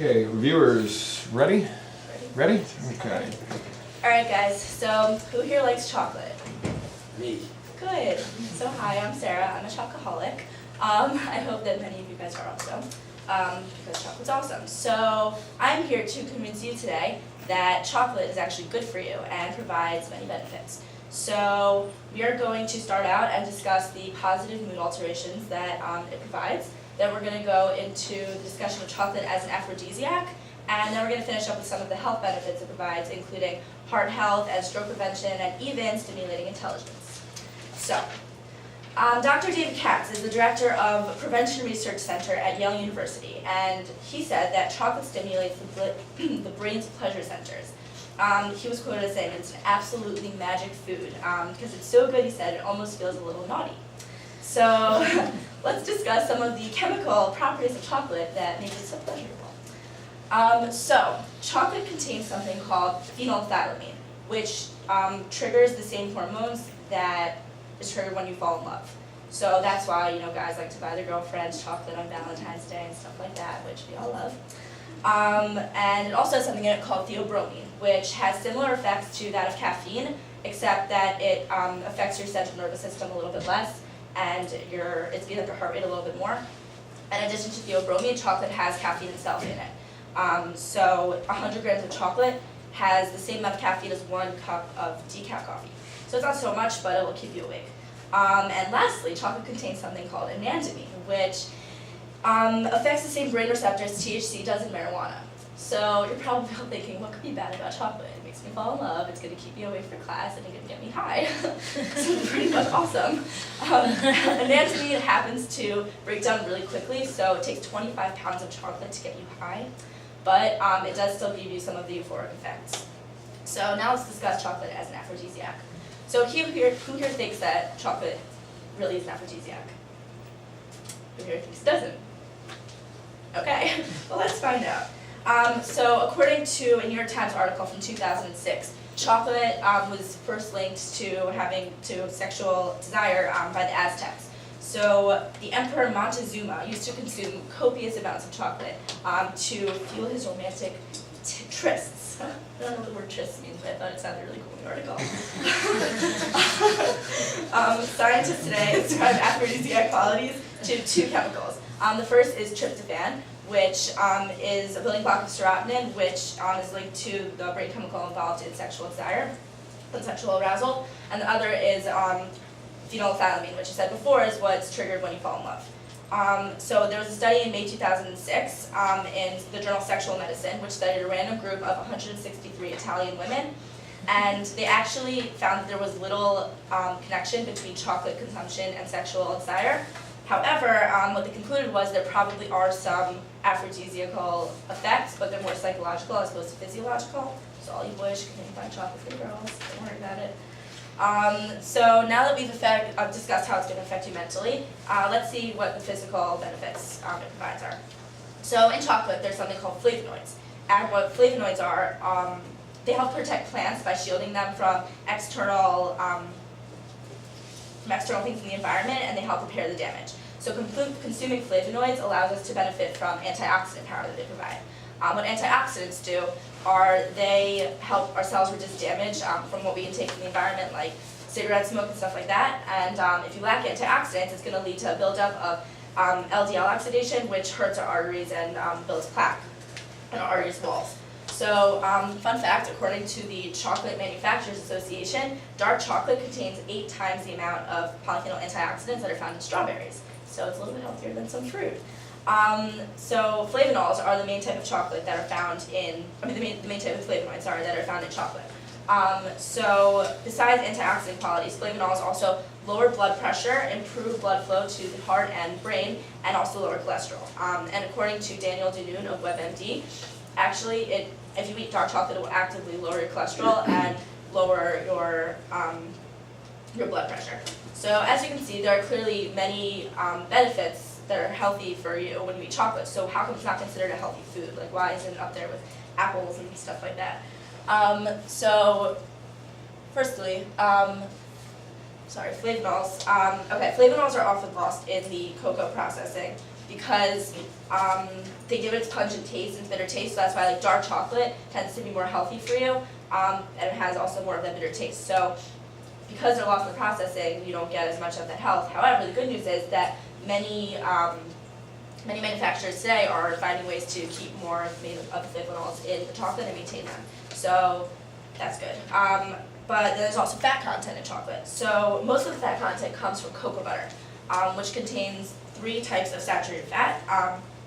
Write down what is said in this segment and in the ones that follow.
Okay, reviewers, ready? Ready? Okay. Alright guys, so who here likes chocolate? Me. Good. So hi, I'm Sarah. I'm a chocoholic. I hope that many of you guys are also, because chocolate's awesome. So I'm here to convince you today that chocolate is actually good for you and provides many benefits. So we are going to start out and discuss the positive mood alterations that it provides. Then we're going to go into the discussion of chocolate as an aphrodisiac, and then we're going to finish up with some of the health benefits it provides, including heart health and stroke prevention and even stimulating intelligence. So, Dr. David Katz is the director of Prevention Research Center at Yale University, and he said that chocolate stimulates the brain's pleasure centers. He was quoted as saying it's an absolutely magic food because it's so good, he said, it almost feels a little naughty. So let's discuss some of the chemical properties of chocolate that make it so pleasurable. So chocolate contains something called phenolphthaleamine, which triggers the same hormones that is triggered when you fall in love. So that's why, you know, guys like to buy their girlfriends chocolate on Valentine's Day and stuff like that, which we all love. And it also has something in it called theobromine, which has similar effects to that of caffeine, except that it affects your central nervous system a little bit less, and it speeds up your heart rate a little bit more. In addition to theobromine, chocolate has caffeine itself in it. So 100 grams of chocolate has the same amount of caffeine as 1 cup of decaf coffee. So it's not so much, but it will keep you awake. And lastly, chocolate contains something called anandamine, which affects the same brain receptors THC does in marijuana. So you're probably thinking, what could be bad about chocolate? It makes me fall in love, it's going to keep me awake for class, and it's going to get me high. So it's pretty much awesome. Anandamine happens to break down really quickly, so it takes 25 pounds of chocolate to get you high, but it does still give you some of the euphoric effects. So now let's discuss chocolate as an aphrodisiac. So who here thinks that chocolate really is an aphrodisiac? Who here thinks it doesn't? Okay, well let's find out. So according to a New York Times article from 2006, chocolate was first linked to sexual desire by the Aztecs. So the Emperor Montezuma used to consume copious amounts of chocolate to fuel his romantic trysts. I don't know what the word tryst means, but I thought it sounded really cool in the article. Scientists today ascribe aphrodisiac qualities to 2 chemicals. The first is tryptophan, which is a building block of serotonin, which is linked to the brain chemical involved in sexual desire and sexual arousal. And the other is phenolphthaleamine, which I said before is what's triggered when you fall in love. So there was a study in May 2006 in the journal Sexual Medicine, which studied a random group of 163 Italian women. And they actually found that there was little connection between chocolate consumption and sexual desire. However, what they concluded was there probably are some aphrodisiacal effects, but they're more psychological as opposed to physiological. So all you boys can find chocolate for the girls, don't worry about it. So now that we've discussed how it's going to affect you mentally, let's see what the physical benefits it provides are. So in chocolate, there's something called flavonoids. And what flavonoids are, they help protect plants by shielding them from external things in the environment, and they help repair the damage. So consuming flavonoids allows us to benefit from antioxidant power that they provide. What antioxidants do are they help our cells resist damage from what we can take from the environment, like cigarette smoke and stuff like that. And if you lack antioxidants, it's going to lead to a buildup of LDL oxidation, which hurts our arteries and builds plaque in our arteries walls. So, fun fact, according to the Chocolate Manufacturers Association, dark chocolate contains 8 times the amount of polyphenol antioxidants that are found in strawberries. So it's a little bit healthier than some fruit. So flavonols are the main type of chocolate that are found in, the main type of flavonoids that are found in chocolate. So besides antioxidant qualities, flavonols also lower blood pressure, improve blood flow to the heart and brain, and also lower cholesterol. And according to Daniel Denoon of WebMD, actually if you eat dark chocolate, it will actively lower your cholesterol and lower your blood pressure. So as you can see, there are clearly many benefits that are healthy for you when you eat chocolate. So how come it's not considered a healthy food? Like, why isn't it up there with apples and stuff like that? So firstly, flavonols. Flavonols are often lost in the cocoa processing because they give it its pungent taste and bitter taste, so that's why like dark chocolate tends to be more healthy for you, and it has also more of that bitter taste. So because they're lost in the processing, you don't get as much of that health. However, the good news is that many manufacturers today are finding ways to keep more of the flavonols in the chocolate and maintain them. So that's good. But there's also fat content in chocolate. So most of the fat content comes from cocoa butter, which contains 3 types of saturated fat,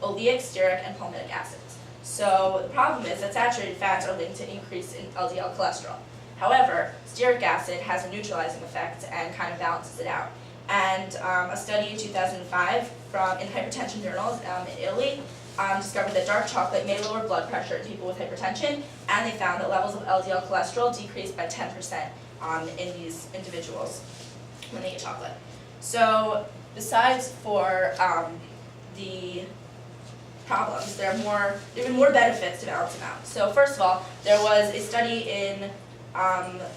oleic, stearic, and palmitic acids. So the problem is that saturated fats are linked to increase in LDL cholesterol. However, stearic acid has a neutralizing effect and kind of balances it out. And a study in 2005 in Hypertension Journals in Italy discovered that dark chocolate may lower blood pressure in people with hypertension, and they found that levels of LDL cholesterol decreased by 10% in these individuals when they eat chocolate. So besides for the problems, there have been more benefits to balance them out. So first of all, there was a study in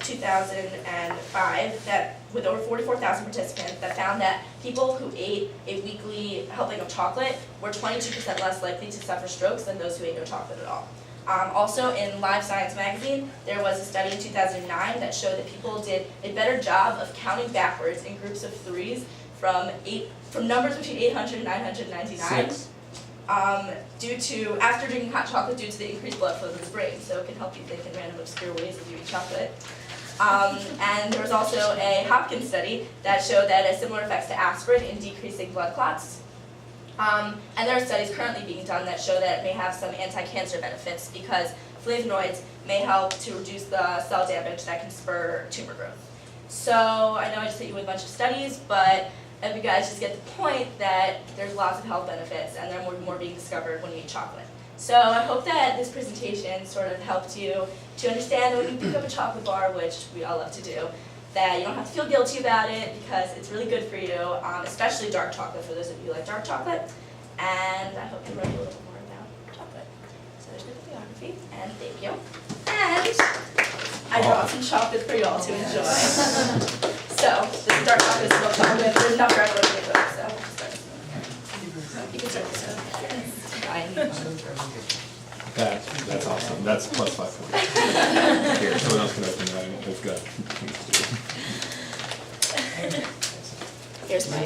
2005 that with over 44,000 participants that found that people who ate a weekly helping of chocolate were 22% less likely to suffer strokes than those who ate no chocolate at all. Also in Live Science magazine, there was a study in 2009 that showed that people did a better job of counting backwards in groups of 3s from numbers between 800 and 999. 6. Due to, after drinking hot chocolate, due to the increased blood flow to the brain, so it can help you think in random obscure ways as you eat chocolate. And there was also a Hopkins study that showed that it has similar effects to aspirin in decreasing blood clots. And there are studies currently being done that show that it may have some anti-cancer benefits because flavonoids may help to reduce the cell damage that can spur tumor growth. So I know I just hit you with a bunch of studies, but if you guys just get the point that there's lots of health benefits and there are more being discovered when you eat chocolate. So I hope that this presentation sort of helped you to understand when you pick up a chocolate bar, which we all love to do, that you don't have to feel guilty about it because it's really good for you, especially dark chocolate for those of you who like dark chocolate. And I hope you learned a little more about chocolate. So there's bibliography, and thank you. And I brought some chocolate for you all to enjoy. So this is dark chocolate, this is milk chocolate. There's enough for everyone to get those, so you can start this out. That's awesome. That's plus 5 points. Here, someone else can open that. It's good. Here's my